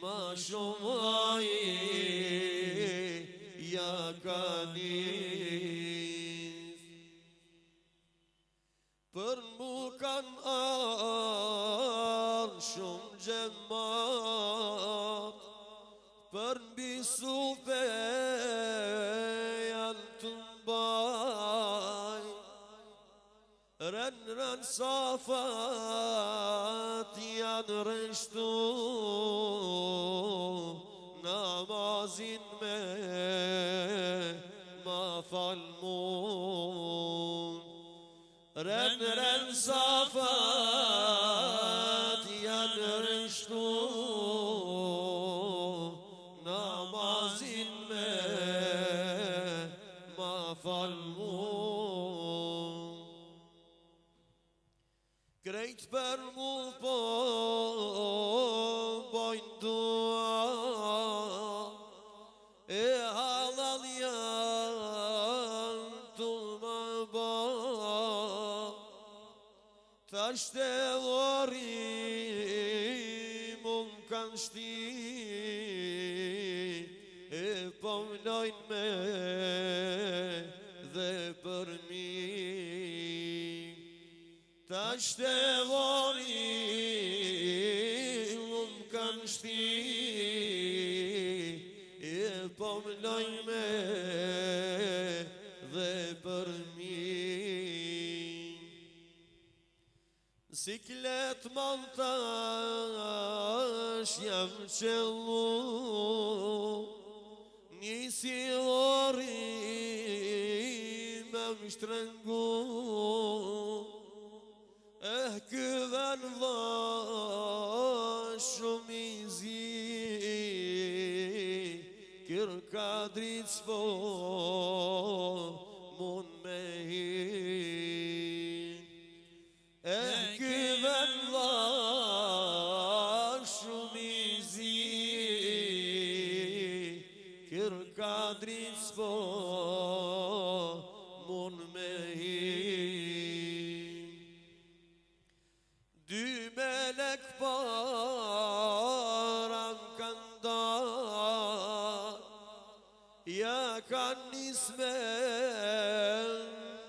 ma shumë aji ja ka nis. Për mu kanë arë shumë gjemat, për mbi supe janë të mbaj, rën safat janë rështu, namazin me ma falmun. Rën safat janë rështu, namazin me ma falmun. Krejt për mu po bojnë dua, e halal janë të më ba, thasht e lorim unë kanë shti, e po mlojnë me dhe për mi. Thasht e lorim unë kanë shti, e po mlojnë me dhe për mi. Siklet montash jam qëllu, nisi lorim më shtrengu, këdhen dha shumë i zi, kërka dritë s'po mund me hin. Këdhen dha shumë i zi, kërka dritë s'po mund me hin. Dy melek para m'kan dar, ja kan nisme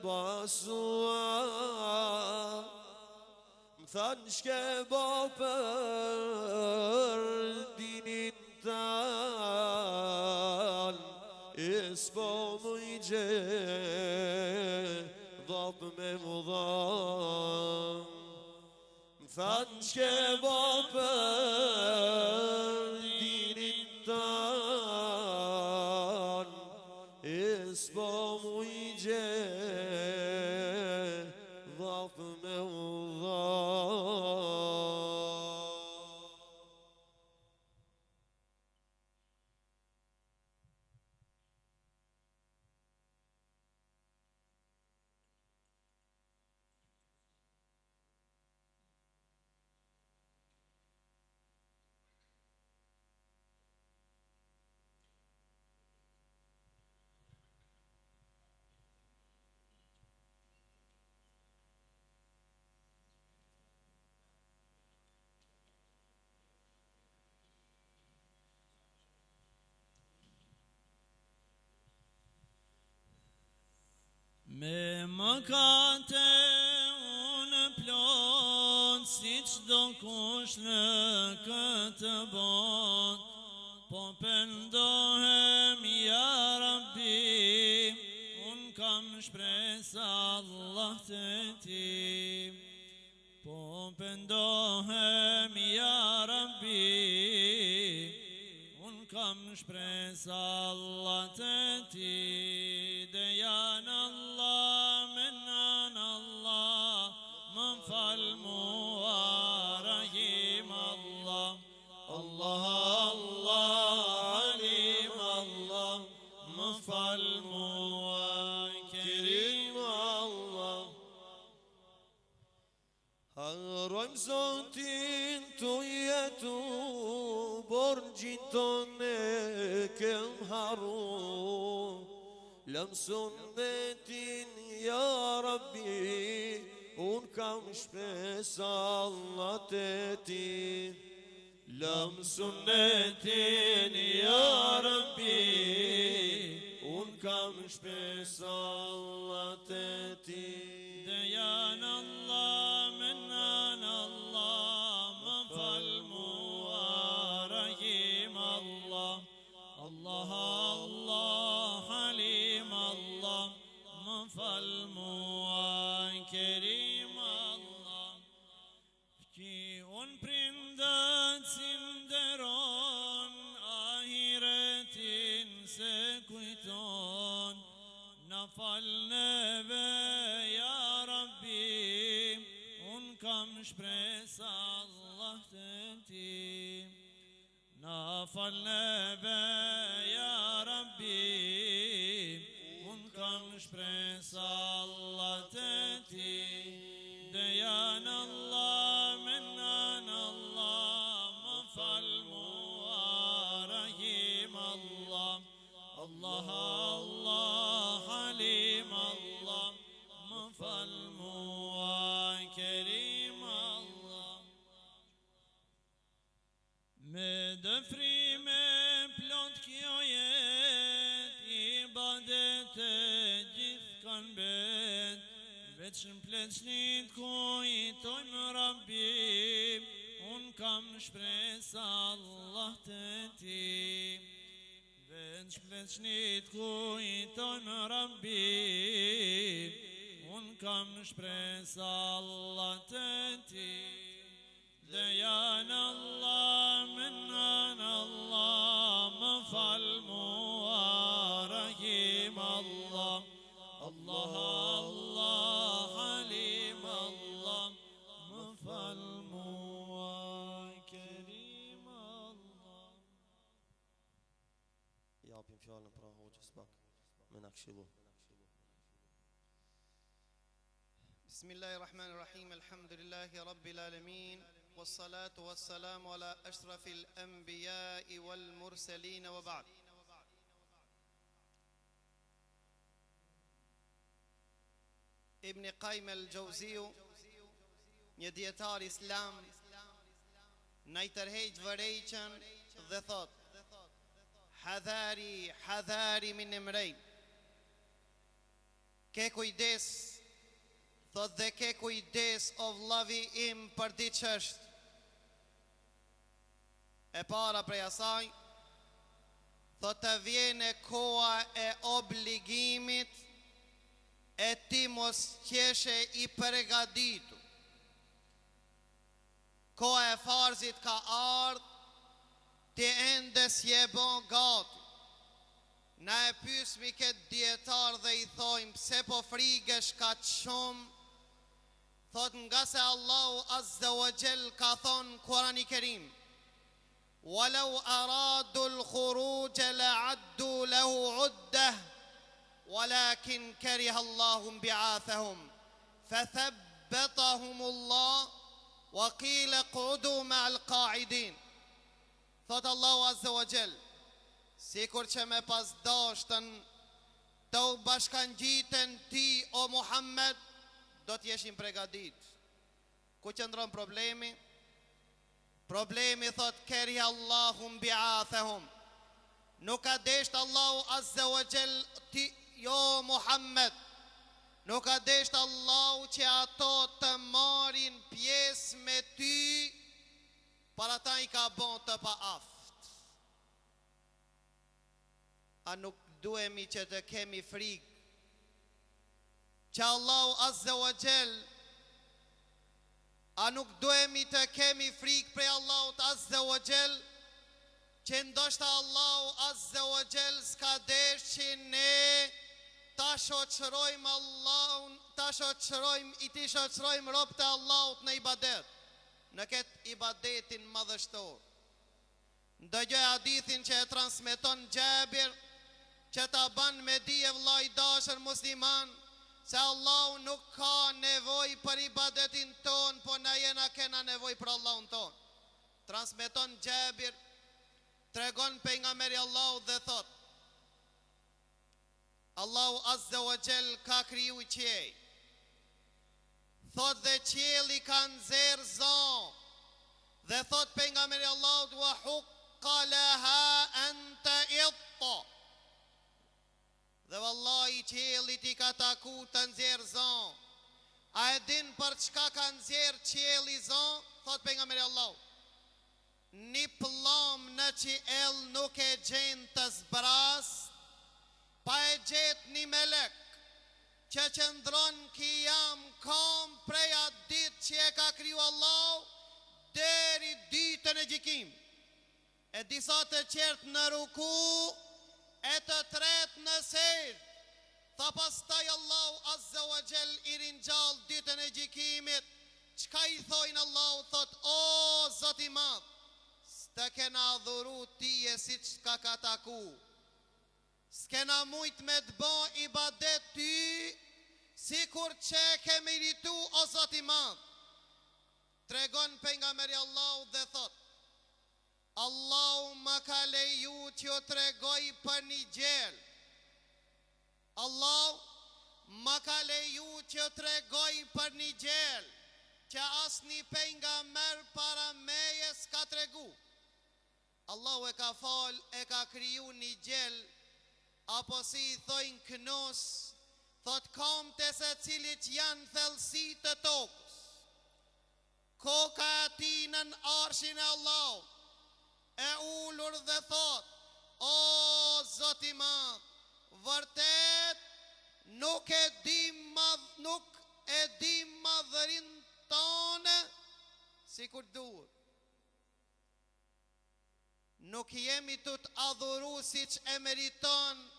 basua, m'than shke bo për dinin tan, e s'po mu i gje dhop me mu dham. M'than shke bo për dinin tan, e s'po mu i gje dhop me u dham. Me mëkate unë plot, si qdo kush në këtë bot, po pëndohem ja Rabbi, unë kam shpresa Allah të ti. Po pëndohem ja Rabbi, unë kam shpresa Allah të ti. Dhe janë Allah, menan Allah, më fal mua Rahim Allah. Allah, Allah, Halim Allah, më fal mua Kerim Allah. Harrojmë Zotin të jetu, borgjin tonë kem haru. Lëm sunnetin ja Rabbi, unë kam shpesa Allah të ti. Lam sunnetin ja Rabbi, unë kam shpesë Allah të ti. ديان الله منان الله مفعل رحيم الله الله الله حليم الله مفعل كريم الله كي un prindat sinderon ahiretin se kujton na fal neve ja Rabbi, un kam shpresë Allah të ti. Na fal neve ja Rabbi, un kam shpresë Allah të ti. Dejan Allah menan Allah më fal mua rahim Allah Allah Allah halim Allah më fal mua kerim Allah. Me dëfrime plot kjo jet, ibadet e gjithë kanë bet, veç në pleçnit kujtojmë Rabbi, unë kam shpresë Allah të ti. Veç pleçnit kujtojmë Rabbi, unë kam shpresë Allah të ti. Dejan Allah menan Allah më fal mua rahim Allah Allah Allah halim Allah më fal mua kerim Allah. Japim fjallën pra hoqës pak me në këshilu. Bismillahirrahmanirrahim. Alhamdulillahi rabbil alamin. والصلاة والسلام على أشرف الأنبياء والمرسلين وبعد. Ibn Qayyim al-Jauziu, një dietar islam, na I tërheq vërejqen dhe thot: Hadhari, hadhari min imrain. Ke kujdes, thot dhe ke kujdes o vllavi im për ditë çështë. E para prej asaj, thot të vjene koha e obligimit e ti mos qeshe I përgatitur. Koha e farzit ka ardhë, ti ende s'je bon gati. Na e pysmi këtë dietar dhe I thojmë pse po frigesh ka të shumë. Thot nga se Allahu Azza wa Jall ka thonë Kurani Kerim: Walau aradu al-khuruj la'addu lahu 'uddah walakin kariha Allahum bi'athahum fathabbatahum Allah wa qila qudu ma'al qa'idin. Thot Allahu Azza wa Jall, sikur që me pas dashtën të u bashkangjiten ti o Muhammed, do t'jeshin pregadit. Ku qëndron problemi? Problemi thot keri Allahum bi'athahum. Nuk ka desht Allahu Azza wa Jall ti jo Muhammed. Nuk ka desht Allahu që ato të marrin pjesë me ty, para ta I ka bon të pa aft. A nuk duhemi që të kemi frikë që Allahu Azza wa Jall, a nuk duhemi të kemi frikë prej Allahut Azza wa Jall, që ndoshta Allahu Azza wa Jall s'ka desh që ne ta shoqërojmë Allahun, ta shoqërojmë I ti shoqërojmë robët e Allahut në ibadet, në këtë ibadetin madhështor. Ndëgjoj hadithin që e transmeton Gjabir, që ta ban me dije vllai I dashur musliman, se Allahu nuk ka nevoj për ibadetin ton, po na jena kena nevoj për Allahun ton. Transmeton Gjabir, tregon pejgamberi Allahu dhe thot: Allahu Azza wa Jall ka kriju qiell. Thot dhe qielli ka nxerr zon, Dhe thot pejgamberi Allahut wa huqqa laha an ta'itta. Dhe vallahi qiellit I ka taku të nxjerr zon. A e din për çka ka nxjerr qielli zon? Thot pejgamberi Allahut. Një pllam në qiell nuk e gjen të zbras, pa e gjet një melek që qëndron kijam kom prej atë ditë që e ka kriju Allah deri ditën e gjykimit. E disa të qertë në ruku, e të tretë në sejdë. Tha pastaj Allahu Azza wa Jall I ringjall ditën e gjykimit. Çka I thojnë Allahu? Thot, o Zoti I Madh, s'të kena adhuru tije siç ka taku. S'kena mujt me të bë ibadet ty, sikur që e ke meritu o Zoti I Madh. Tregon pejgamberi Allahu dhe thot, Allahu më ka leju që jo tregoj për një gjel. Allahu më ka leju që jo tregoj për një gjel, që asni pejgamber para meje s'ka tregu. Allahu e ka fal, e ka kriju një gjel, apo si I thojnë kënos, thot kamte se cilit janë thellësi të tokës. Koka e tij në arshin e Allahut e ulur dhe thot, o Zoti I Madh, vërtet nuk e di madhërin tonë sikur duhet. Nuk jemi të adhuru siç e meriton.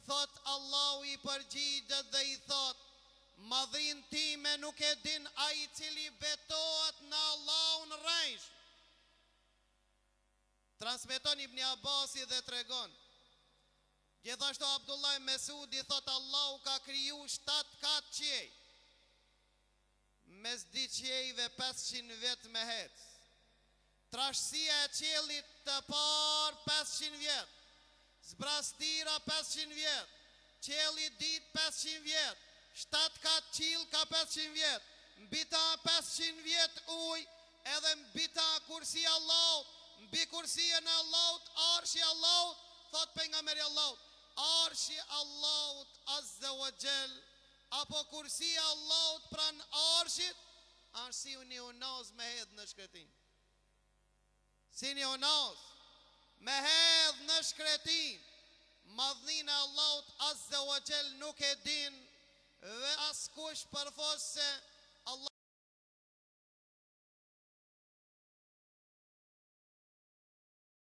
Thot Allahu I përgjigjet dhe I thot, madhrin time nuk e din ai I cili betohet në Allahun rrejsh. Transmeton Ibn Abasi dhe tregon, gjithashtu Abdullah Mesudi thot Allahu ka kriju 7 kat qiej, mes di qiejve 500 vjet me hec. Trashësia e qiellit të par 500 vjet, zbrastira 500 vjet, qielli dit 500 vjet, 7 kat qiell ka 500 vjet, mbi ta 500 vjet ujë, edhe mbi ta kursia Allahut, mbi kursinë e Allahut, arshi Allahut, thot pejgamberi Allahut, arshi Allahut Azza wa Jall, apo kursia Allahut pran arshit, si një unaz me hedh në shkretin. Si një unaz me hedh në shkretin. Madhnin e Allahut Azza wa Jall nuk e din dhe askush përfos se